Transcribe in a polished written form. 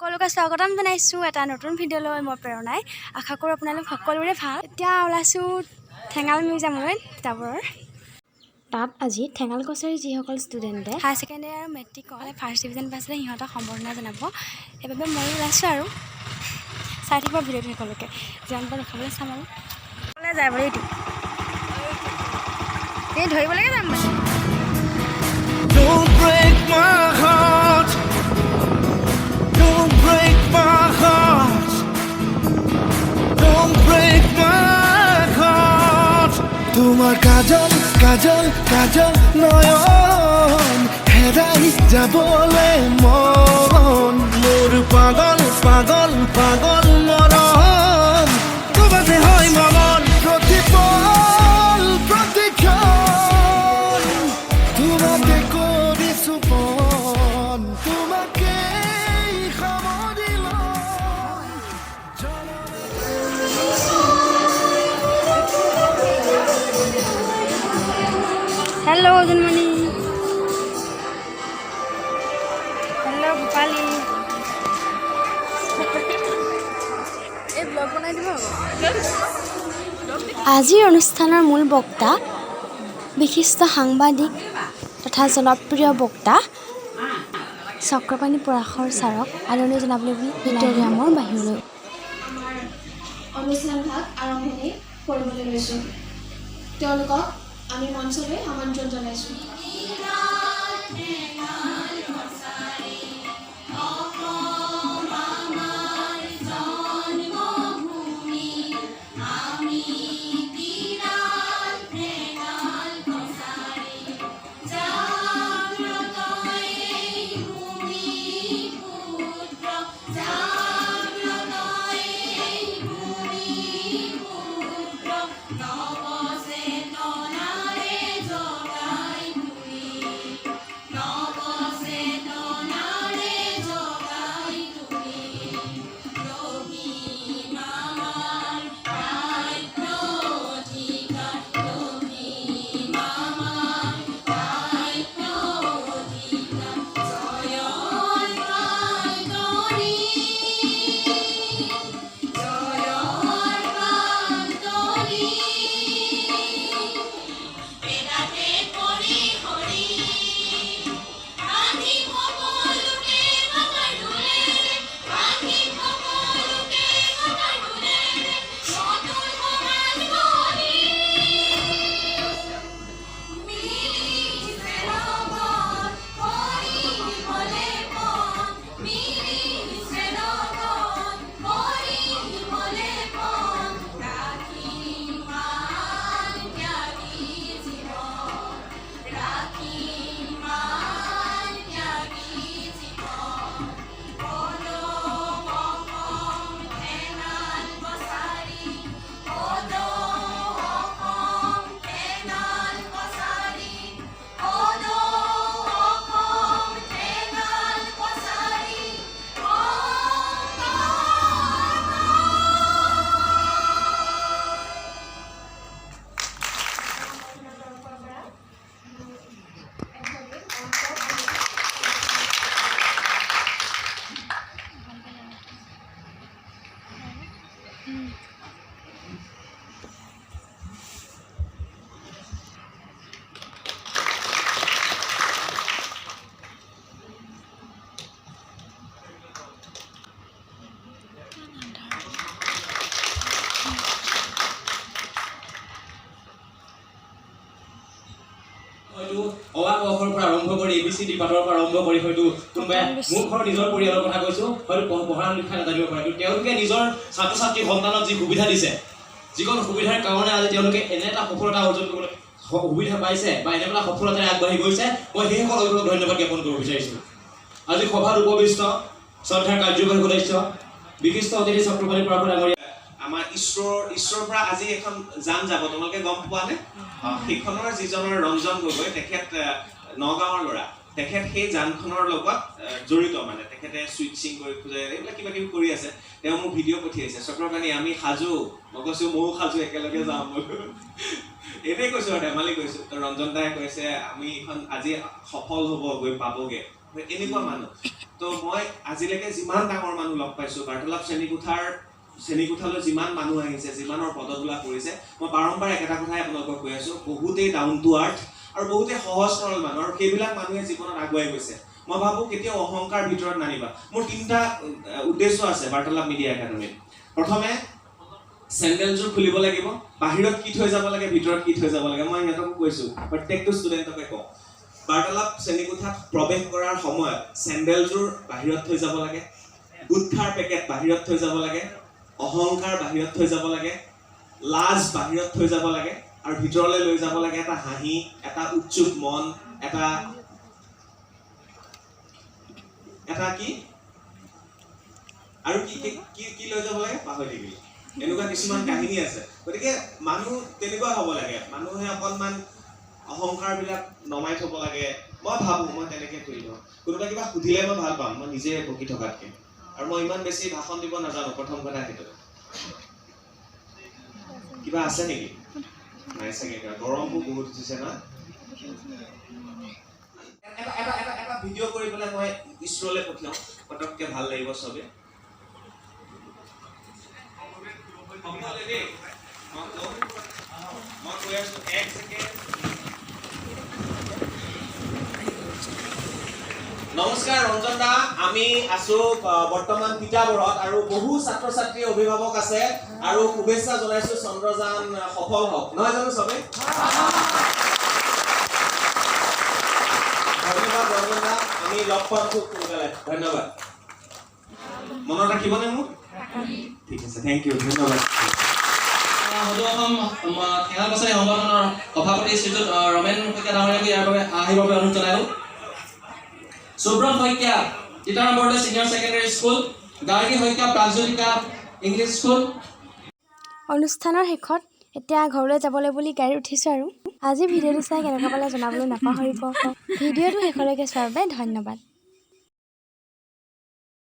সকলোকে স্বাগতম জনাইছোঁ এটা নতুন ভিডিঅ'লৈ মই প্ৰেৰণাই আশা কৰোঁ আপোনালোক সকলোৰে ভাল। এতিয়া ওলাইছোঁ ঠেঙাল মিউজিয়ামলৈ কিতাপৰ। তাত আজি ঠেঙাল কছাৰীৰ যিসকল ষ্টুডেণ্টে হায়াৰ ছেকেণ্ডেৰী আৰু মেট্ৰিকত ফাৰ্ষ্ট ডিভিজন পাইছিলে সিহঁতক সম্বৰ্ধনা জনাব। সেইবাবে ময়ো ওলাইছোঁ আৰু চাই থাকিব ভিডিঅ'টো সকলোকে যিমান পাৰোঁ দেখাবলৈ চাম আৰু ক'লৈ যায় বাৰু এইটো এই ধৰিবলৈকে যাম মানে। Don't break my heart. Don't break my heart. Don't break my heart. তোমার কাজল কাজল কাজল নয়ন হেরাই যাবলে মন মোর পাগল পাগল পাগল মরণ তোমাতে হয় মরণ প্রতিপল প্রতিক্ষণ তোমাতে করি সুপন তোমাকে খবর দিলাম। Hello' Jonmoni, hello' Bhupali. এই ব্লগ বনাই দিব। আজিৰ অনুষ্ঠানৰ মূল বক্তা বিশিষ্ট সাংবাদিক তথা জনপ্ৰিয় বক্তা চক্ৰপাণি পৰাশৰ ছাৰক আদৰণি জনাবলৈ বুলি ভিক্টৰিয়ামৰ বাহিৰলৈ অনুষ্ঠান ভাগ আৰম্ভণি কৰিবলৈ লৈছোঁ। তেওঁলোকক আমি মঞ্চলৈ আমন্ত্ৰণ জনাইছোঁ। অৱাকৰ পৰা আৰম্ভ কৰি ABCD পাঠৰ পৰা আৰম্ভ কৰি হয়তো কোনোবাই মোৰ ঘৰৰ নিজৰ পৰিয়ালৰ কথা কৈছোঁ হয়তো পঢ়া লিখা নাজানিব পাৰে, কিন্তু তেওঁলোকে নিজৰ ছাত্ৰ ছাত্ৰী সন্তানক যি সুবিধা দিছে, যিকণ সুবিধাৰ কাৰণে আজি তেওঁলোকে এনে এটা সফলতা অৰ্জন কৰিবলৈ সুবিধা পাইছে বা এনে এটা সফলতাৰে আগবাঢ়ি গৈছে, মই সেইসকল অভিভাৱক ধন্যবাদ জ্ঞাপন কৰিব বিচাৰিছোঁ। আজি সভাত উপবিষ্ট শ্ৰদ্ধাৰ কাৰ্যবাহী সদস্য বিশিষ্ট অতিথি চক্ৰপাণি পৰাশৰ ডাঙৰীয়া। আমাৰ ঈশ্বৰৰ পৰা আজি এখন যান যাব, তোমালোকে গম পোৱা নে? সেইখনৰ যিজনৰ ৰঞ্জন গগৈ তেখেত নগাঁৱৰ ল'ৰা, তেখেত সেই যানখনৰ লগত জড়িত, মানে তেখেতে সুইচিং কৰি খোজে এইবিলাক কিবা কিবি কৰি আছে। তেওঁ মোক ভিডিঅ' পঠিয়াইছে, চক্ৰপাণি আমি সাজু, মই কৈছোঁ ময়ো সাজু, একেলগে যাম বোলো। এনেই কৈছোঁ আৰু ধেমালি কৈছোঁ। ৰঞ্জন দাই কৈছে আমি এইখন আজি সফল হ'ব, গৈ পাবগৈ। এনেকুৱা মানুহ তো মই আজিলৈকে যিমান ডাঙৰ মানুহ লগ পাইছোঁ বাৰ্তালাপ শ্ৰেণীকোঠালৈ যিমান মানুহ আহিছে যিমানৰ পদধূলা কৰিছে মই বাৰম্বাৰ একেটা কথাই আপোনালোকক কৈ আছোঁ বহুতেই ডাউন টু আৰ্থ আৰু বহুতেই সহজ সৰল মানুহ আৰু সেইবিলাক মানুহে জীৱনত আগুৱাই গৈছে মই ভাবোঁ কেতিয়াও অহংকাৰ ভিতৰত নানিবা মোৰ 3টা উদ্দেশ্য আছে বাৰ্তালাপ মিডিয়া একাডেমীত প্ৰথমে চেণ্ডেলযোৰ খুলিব লাগিব বাহিৰত কি থৈ যাব লাগে ভিতৰত কি থৈ যাব লাগে মই সিহঁতকো কৈছোঁ প্ৰত্যেকটো ষ্টুডেণ্টকে কওঁ বাৰ্তালাপ শ্ৰেণীকোঠাত প্ৰৱেশ কৰাৰ সময়ত চেণ্ডেলযোৰ বাহিৰত থৈ যাব লাগে গুটখাৰ পেকেট বাহিৰত থৈ যাব লাগে অহংকাৰ বাহিৰত থৈ যাব লাগে লাজ বাহিৰত থৈ যাব লাগে আৰু ভিতৰলৈ লৈ যাব লাগে এটা হাঁহি এটা উৎসুক মন এটা কি আৰু কি লৈ যাব লাগে পাহৰি থাকিল এনেকুৱা কিছুমান কাহিনী আছে গতিকে মানুহ তেনেকুৱা হ'ব লাগে মানুহে অকণমান অহংকাৰবিলাক নমাই থ'ব লাগে মই ভাবোঁ মই তেনেকৈ কৰি লওঁ কোনোবা কিবা সুধিলে মই ভাল পাম মই নিজে বকি থকাতকৈ আৰু মই ইমান বেছি ভাষণ দিব নাজানো প্ৰথম কথা সেইটো কিবা আছে নেকি নাই চাগে গৰমো বহুত উঠিছে না এটা ভিডিঅ' কৰি পেলাই মই ইছৰ'লৈ পঠিয়াওঁ পটককৈ ভাল লাগিব চবে মই কৈ আছোঁ 1 ছেকেণ্ড নমস্কাৰ ৰঞ্জন দা আমি আছো বৰ্তমান তিতাবৰত আৰু বহু ছাত্ৰ ছাত্ৰী অভিভাৱক আছে আৰু শুভেচ্ছা জনাইছো চন্দ্ৰযান সফল হওক নহয় জানো চবে ধন্যবাদ ৰঞ্জন দা আমি লগ পাম খুব সোনকালে ধন্যবাদ মনত ৰাখিবনে মোক ঠিক আছে থেংক ইউ ধন্যবাদ সদৌ অসম ঠেঙাল কছাৰী সংগঠনৰ সভাপতি শ্ৰীযুত ৰমেন শইকীয়া ডাঙৰীয়াক ইয়াৰ বাবে আহিবৰ বাবে অনুৰোধ জনালোঁ সুব্ৰত শইকীয়া 3 নম্বৰতে senior secondary school Gargi Saikia Pragjyotika English school অনুষ্ঠানৰ শেষত এতিয়া ঘৰলৈ যাবলৈ বুলি গাড়ীত উঠিছোঁ আৰু আজি ভিডিঅ'টো চাই কেনেকুৱা পালে জনাবলৈ নাপাহৰিব ভিডিঅ'টো শেষলৈকে চোৱাৰ বাবে ধন্যবাদ